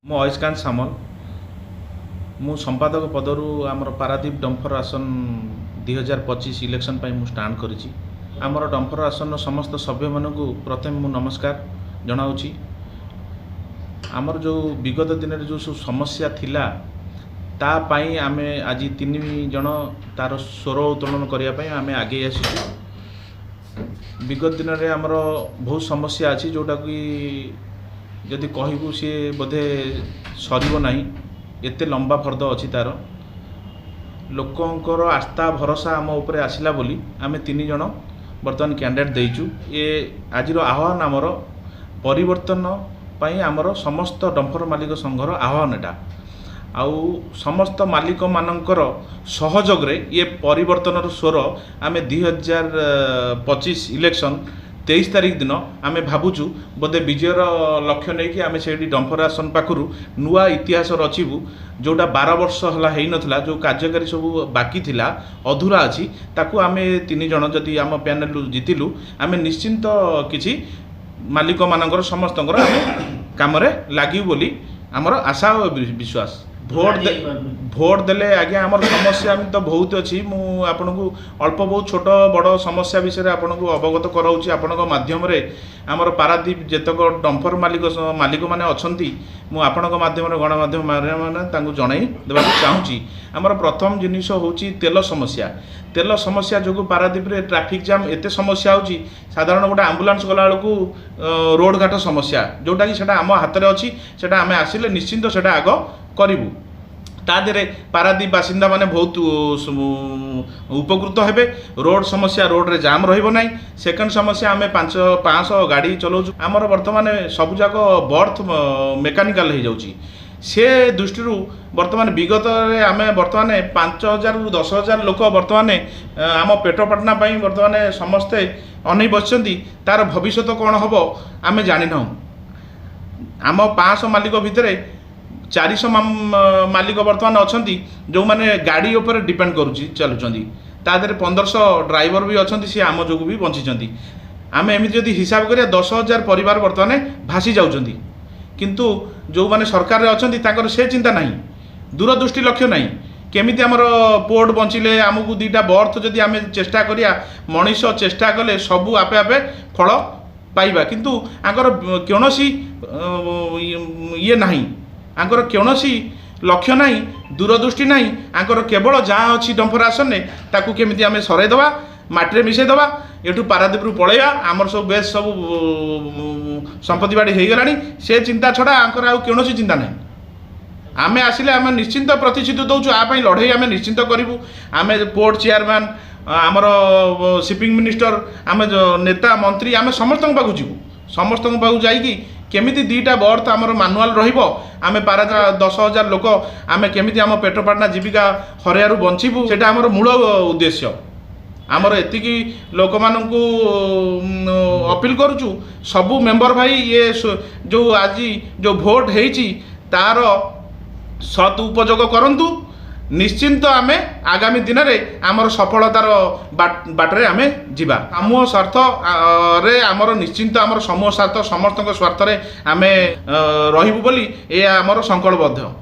मो अयस्कांत सामल मु संपादक पदरु आमर पारादीप डम्फर आसन 2025 इलेक्शन पाई मु स्टांड करिछि। आमर डम्फर आसन समस्त सभ्य मानकु प्रथम मु नमस्कार जनाउछि। आमर जो विगत दिन जो समस्या थिला ता पाई आमे आज 3 जन तार स्वर उत्तोलन करिया पाई आमे आगे आसी। विगत दिन रे आमर बहुत समस्या अछि जोटा कि जदि कहबू सी बोधे सरीब ना एते लंबा फर्द अच्छी तार लोकंर आस्था भरोसा आम उपरे आसला बोली आमे 3 जन बर्तमान कैंडिडेट देइचु। ए आज आह्वान आमर परिवर्तन पाई आमर समस्त डम्फर मालिक संघर आह्वान एटा आउ समस्त मालिक मानकर सहयोग रे ये परिवर्तन स्वर आमे 2025 इलेक्शन 23 तारीख दिन आमे भावुचु बोधे विजयर लक्ष्य नहीं कि आमे सेठी डम्फर आसन पाखरु नुआ इतिहास रचिबू जोटा 12 वर्ष हला हेई नथला जो कार्यकारी सब बाकी थिला अधूरा अछि ताकू आमे 3 जन जदि आम पैनल जितिलु आमे निश्चिंत किछि मालिक मानकर समस्तंकर आमे काम रे लागि बोली हमर आशा और विश्वास। भोट देले आगे आमर समस्या तो बहुत अच्छी मु आपन को अल्प बहुत छोट बड़ समस्या विषय आपन को अवगत कराऊँ आपण माध्यम रे आमर पारादीप जेतक डम्फर मालिक माने अछंती मु आपण माध्यम गणमाध्यम माने जणाई देबा चाहूँगी। आमर प्रथम जिनिस होची तेल समस्या जो पारादीप रे ट्रैफिक जाम एते समस्या होची साधारण गोटे आम्बुलांस गला बेलू रोड घाट समस्या जोटा कि सेटा आम हाथ में अच्छी सेटा आमे आसिले निश्चिंत सेटा आग करूँ तादे पारादीप बासिंदा माने बहुत उपकृत हेबे। रोड समस्या रोड रे जाम रहिबो नाही। सेकंड समस्या आमे 500 गाड़ी चलाऊँ आमर वर्तमान सबुजाक बर्थ मेकानिकल हो जाउची से दृष्टि वर्तमान विगत आमे वर्तमान 5000 रु 10,000 लोक वर्तमान आम पेट पाटना वर्तमान समस्ते अनै बसचंती तार भविष्य कौन हम आमे जानि ना। आम 500 मालिक भितर 400 मालिक वर्तमान अछंती जो माने गाड़ी ऊपर डिपेंड करूची चलुचंती तादरे 1500 ड्राइवर भी अछंती से आम जोगु भी बंचिचंती। आमे एमिति जदि हिसाब करिया 10,000 परिवार वर्तमान भासी जाउचंती किंतु जो माने सरकार रे अछंती ताकर से चिंता नाही दूरदृष्टि लक्ष्य नाही केमिति हमर पोर्ट बंचिले आमको 2टा बर्थ जदि आमे चेष्टा करिया मनीष चेष्टा कले सबू आपे आपे फल पाइबा किंतु आंकर कोनोसी ये नाही आंकर कौनसी लक्ष्य नहीं दूरदृष्टि नहीं आंकर केवल जहाँ अच्छी डम्फर आसन ताकू केमिति आमे सरईदेवा माटी मिसई देवा एठू पारादीप पलैया आमर सब बेस सब संपत्ति बाड़ी हो गलानी से चिंता छड़ा आंकर आउ कौनसी चिंता नहीं। आमे आसिले आमे निश्चिंत प्रतिश्रुति दौचु आप लड़े आमे निश्चिंत करूँ आमे पोर्ट चेयरमैन आमर शिपिंग मिनिस्टर आमे नेता मंत्री आमे समस्त पाखु जीवु समस्त पाखु जाइकी केमिति 2टा बर्थ आमर मानुआल रहिबो आमे पारा 10,000 लोक आमे केमिति आम पेट पाटना जीविका हरियारू बंचिबू सेटा आमर मूल उद्देश्य। आमर एतिकी लोक मानकू अपील करूचु सबू मेंबर भाई ये जो आज जो भोट हेची तार सत उपयोग करंतु निश्चिंत आमे आगामी दिन में आमर सफलतार बाटरे आमे जीवा समूह स्वार्थ रे आमर निश्चिंत आमर समूह स्वार्थ समस्त स्वार्थ रे आमे रहिबु बोली ए आमर संकल्पबद्ध।